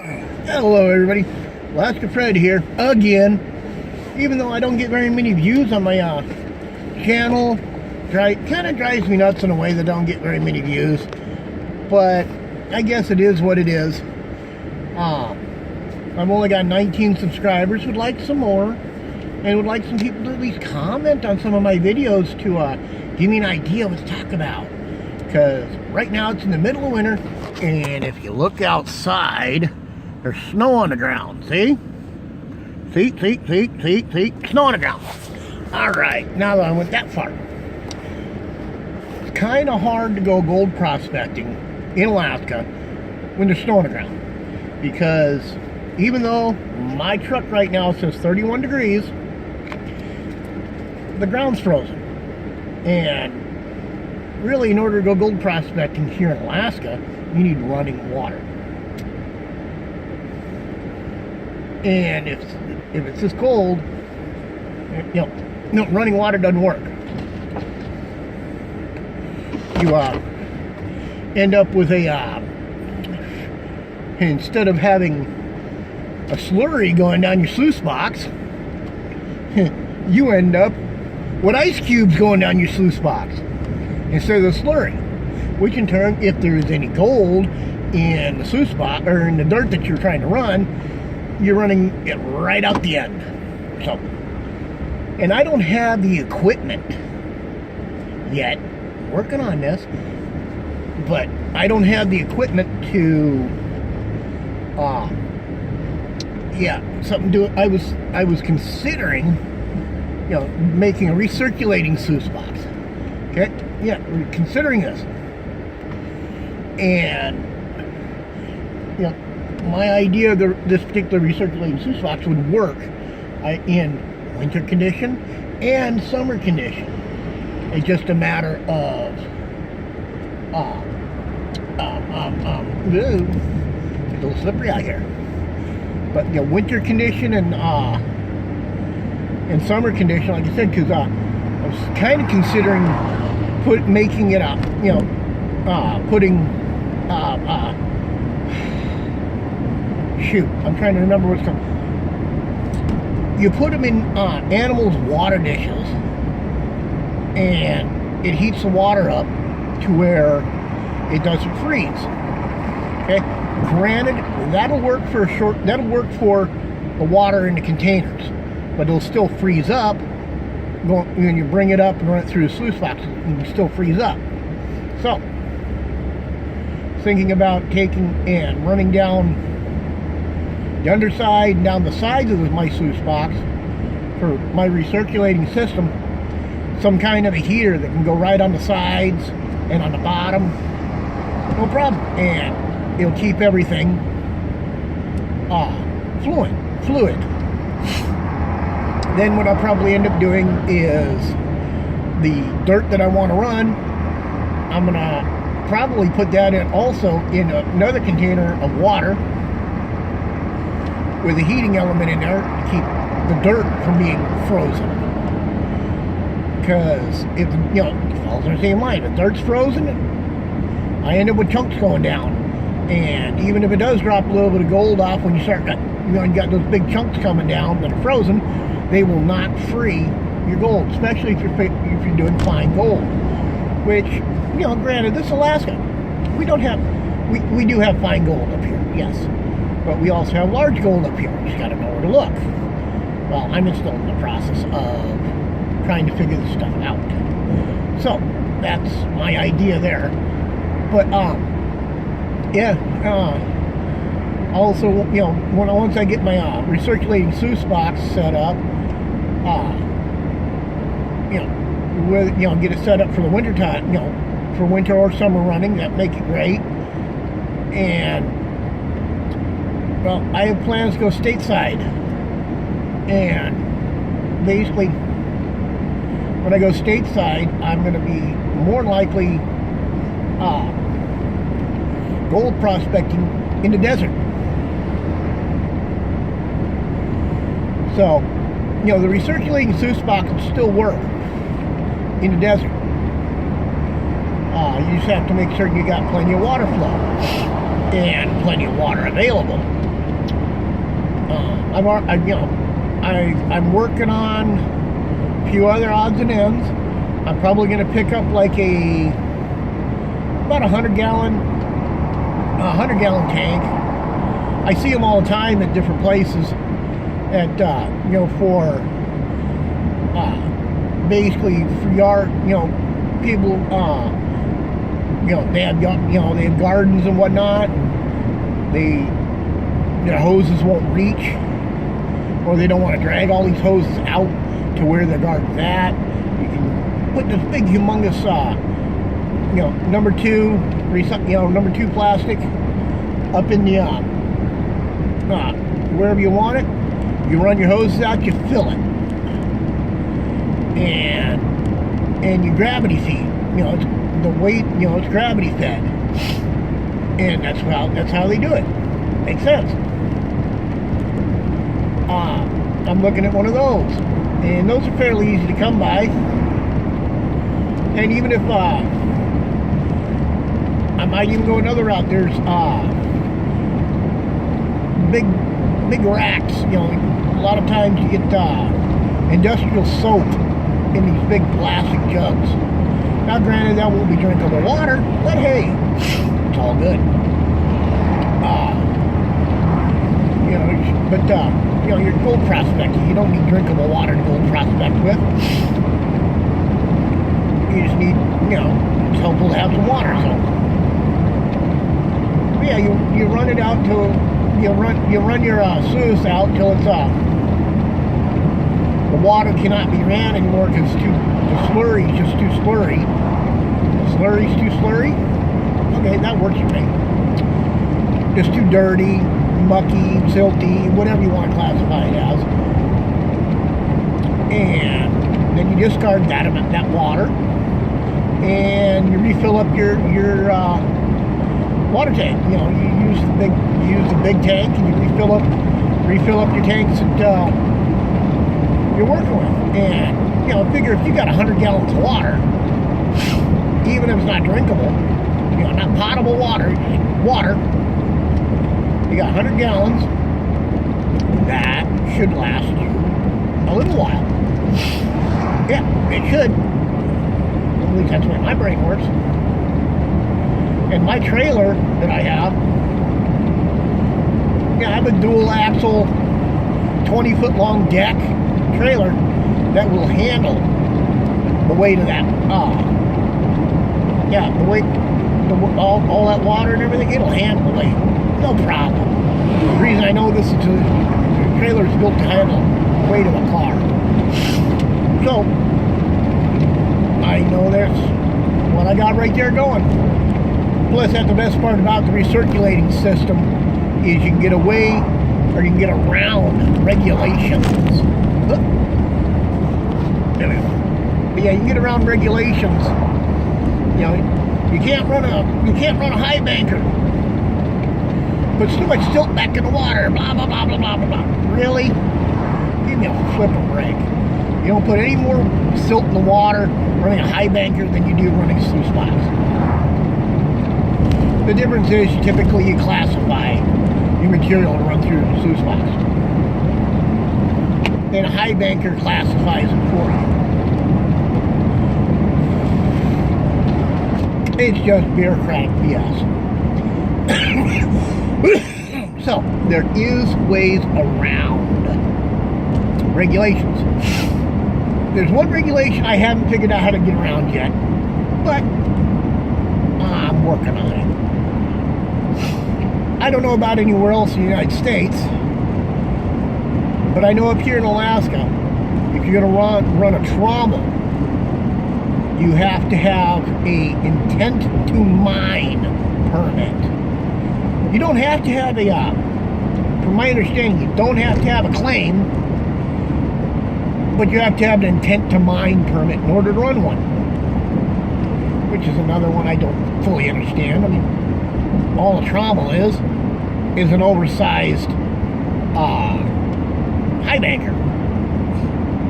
Hello everybody, Alaska Fred here again. Even though I don't get very many views on my channel, kind of drives me nuts in a way that I don't get very many views, but I guess it is what it is. I've only got 19 subscribers, would like some more, and would like some people to at least comment on some of my videos to give me an idea what to talk about. Because right now it's in the middle of winter, and if you look outside, there's snow on the ground, see? See? Snow on the ground. Alright, now that I went that far. It's kind of hard to go gold prospecting in Alaska when there's snow on the ground. Because even though my truck right now says 31 degrees, the ground's frozen. And really, in order to go gold prospecting here in Alaska, you need running water. And if it's this cold, running water doesn't work. You end up with instead of having a slurry going down your sluice box, you end up with ice cubes going down your sluice box instead of the slurry. Which in turn, if there is any gold in the sluice box or in the dirt that you're trying to run, you're running it right out the end. So, and I don't have the equipment yet, working on this, but I don't have the equipment to I was considering making a recirculating sluice box. Okay, we're considering this, and my idea of this particular recirculating sluice box would work in winter condition and summer condition. It's just a matter of it's a little slippery out here. But winter condition and summer condition, like I said, because I was kind of considering making it up, shoot, I'm trying to remember what's called. You put them in animals' water dishes, and it heats the water up to where it doesn't freeze. Okay, granted, that'll work for the water in the containers, but it'll still freeze up when you bring it up and run it through the sluice box. It can still freeze up. So, thinking about taking and running down the underside and down the sides of my sluice box for my recirculating system, some kind of a heater that can go right on the sides and on the bottom, no problem, and it'll keep everything fluid. Then what I'll probably end up doing is the dirt that I want to run, I'm gonna probably put that in also in another container of water with a heating element in there to keep the dirt from being frozen. Because if it falls in the same line, if dirt's frozen, I end up with chunks going down. And even if it does drop a little bit of gold off when you start, you got those big chunks coming down that are frozen, they will not free your gold, especially if you're doing fine gold. Which, granted, this is Alaska. We do have fine gold up here, yes. But we also have large gold up here. You just got to know where to look. Well, I'm still in the process of trying to figure this stuff out. So, that's my idea there. But, also, once I get my recirculating sluice box set up, get it set up for the winter time, for winter or summer running, that make it great. And, well, I have plans to go stateside. And basically, when I go stateside, I'm going to be more likely gold prospecting in the desert. So, the recirculating sluice box will still work in the desert. You just have to make sure you got plenty of water flow and plenty of water available. I'm working on a few other odds and ends. I'm probably going to pick up like about a 100-gallon tank. I see them all the time at different places. For basically for yard, people, they have gardens and whatnot. Their hoses won't reach, or they don't want to drag all these hoses out to where their garden's at. You can put this big, humongous, number two plastic up in the wherever you want it. You run your hoses out, you fill it, and you gravity feed. It's the weight. It's gravity fed, and that's how they do it. Makes sense. I'm looking at one of those, and those are fairly easy to come by. And even if I might even go another route. There's big racks. A lot of times you get industrial soap in these big plastic jugs. Now, granted, that won't be drinkable water, but hey, it's all good. Your gold prospecting, you don't need drinkable water to gold prospect with. You just need, it's helpful to have some water. So, yeah, you run it out till you run your sluice out till it's the water cannot be ran anymore because the slurry is just too slurry. The slurry's too slurry. Okay, that works for me. Just too dirty, mucky, silty, whatever you want to classify it as. And then you discard that water, and you refill up your water tank. You use the big tank, and you refill up your tanks that you're working with. And figure if you got 100 gallons of water, even if it's not drinkable, not potable water, just water. You got 100 gallons. That should last you a little while. Yeah, it should. At least that's the way my brain works. And my trailer that I have, I have a dual axle, 20-foot long deck trailer that will handle the weight of that. The weight, all that water and everything, it'll handle the weight. No problem. The reason I know this is the trailer is built to handle the weight of a car. So, I know that's what I got right there going. Plus, that's the best part about the recirculating system is you can get away or you can get around regulations. There we go. But yeah, you can get around regulations. You can't run a high banker. Put too much silt back in the water, blah, blah, blah, blah, blah, blah, blah. Really? Give me a flippin' break. You don't put any more silt in the water running a high banker than you do running sluice spots. The difference is typically you classify your material to run through the sluice spots. Then a high banker classifies it for you. It's just bureaucratic BS. So, there is ways around regulations. There's one regulation I haven't figured out how to get around yet, but I'm working on it. I don't know about anywhere else in the United States, but I know up here in Alaska, if you're going to run a trommel, you have to have a intent to mine permit. You don't have to have from my understanding, you don't have to have a claim, but you have to have an intent to mine permit in order to run one. Which is another one I don't fully understand. I mean, all a trommel is an oversized high banker.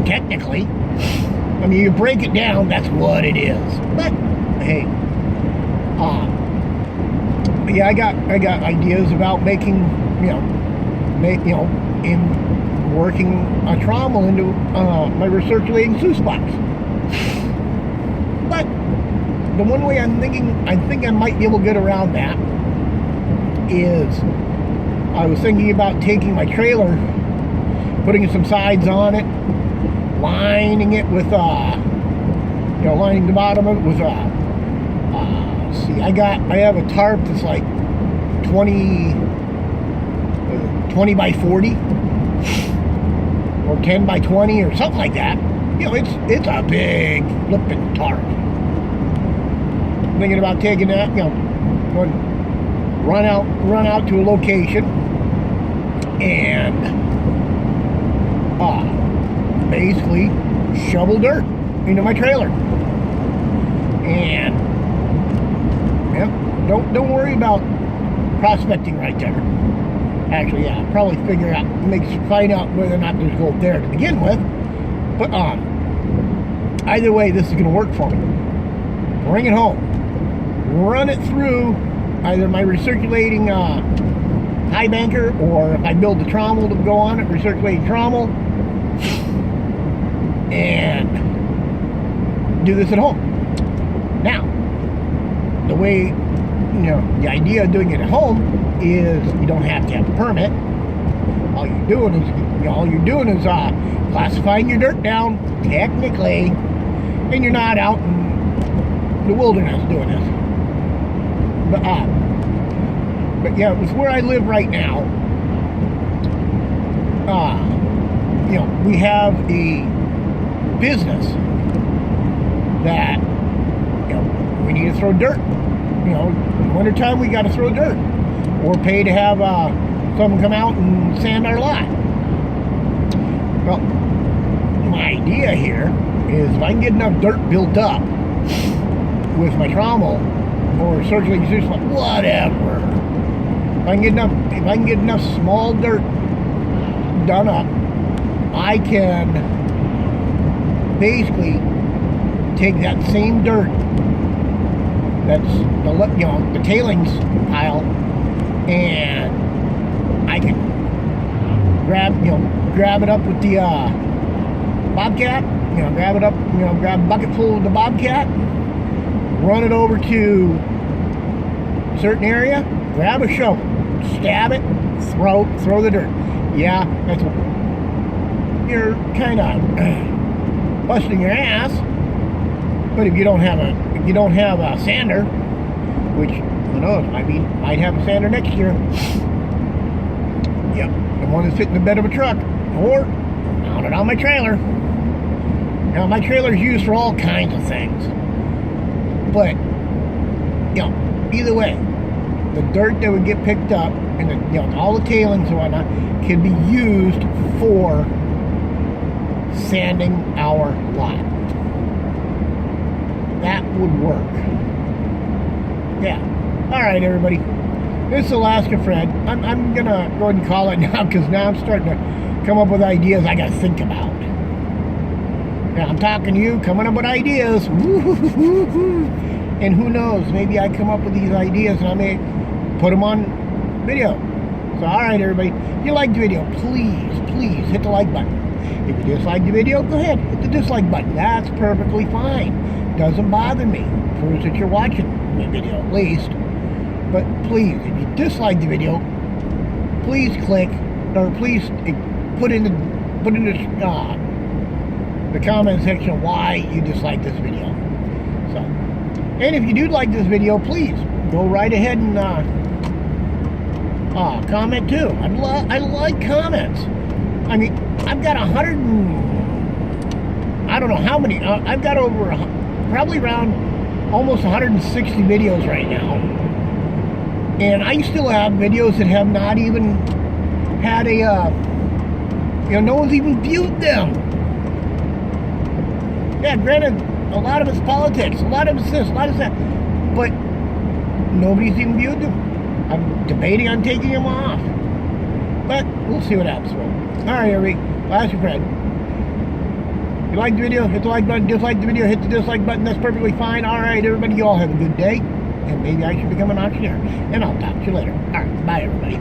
Technically. I mean, you break it down, that's what it is. But, hey, yeah, I got ideas about making, in working a trommel into my recirculating sluice box. But the one way I think I might be able to get around that is I was thinking about taking my trailer, putting some sides on it, lining it with lining the bottom of it with let's see, I have a tarp that's like 20 by 40 or 10 by 20 or something like that. It's a big flipping tarp. Thinking about taking that, run out to a location and basically shovel dirt into my trailer. And don't worry about prospecting right there. Actually, yeah, probably find out whether or not there's gold there to begin with. But either way, this is going to work for me. Bring it home, run it through either my recirculating high banker, or if I build the trommel to go on it, recirculating trommel, and do this at home. Now, the way, the idea of doing it at home is you don't have to have a permit. All you're doing is classifying your dirt down technically, and you're not out in the wilderness doing this. But yeah, with where I live right now, we have a business that we need to throw dirt. In the wintertime we got to throw dirt, or pay to have someone come out and sand our lot. Well, my idea here is if I can get enough dirt built up with my trommel or circulating sluice, whatever. If I can get enough small dirt done up, I can basically take that same dirt that's the tailings pile, and I can grab it up with the bobcat, grab it up, grab a bucket full of the bobcat, run it over to a certain area, grab a shovel, stab it, throw the dirt. Yeah, that's what you're kind of busting your ass. But if you don't have a sander, which who knows, might have a sander next year. Yep, the one that's sitting in the bed of a truck, or mounted on my trailer. Now my trailer's used for all kinds of things, but either way, the dirt that would get picked up and all the tailings and whatnot can be used for sanding our lot. That would work. Yeah. All right, everybody. This is Alaska Fred. I'm gonna go ahead and call it now, because now I'm starting to come up with ideas I gotta think about. Yeah, I'm talking to you, coming up with ideas. And who knows? Maybe I come up with these ideas and I may put them on video. So, all right, everybody. If you like the video, please hit the like button. If you dislike the video, go ahead, hit the dislike button. That's perfectly fine. Doesn't bother me. Proves that you're watching my video at least. But please, if you dislike the video, please click, or please put in the comment section why you dislike this video. So, and if you do like this video, please go right ahead and comment too. I like comments. I've got I don't know how many. I've got probably around almost 160 videos right now, and I still have videos that have not even had no one's even viewed them. Yeah, granted, a lot of it's politics, a lot of it's this, a lot of that, but nobody's even viewed them. I'm debating on taking them off, but we'll see what happens. All right, everybody, last your friend. If you like the video, hit the like button. Dislike the video, hit the dislike button. That's perfectly fine. All right, everybody, you all have a good day, and maybe I should become an auctioneer. And I'll talk to you later. All right, bye, everybody.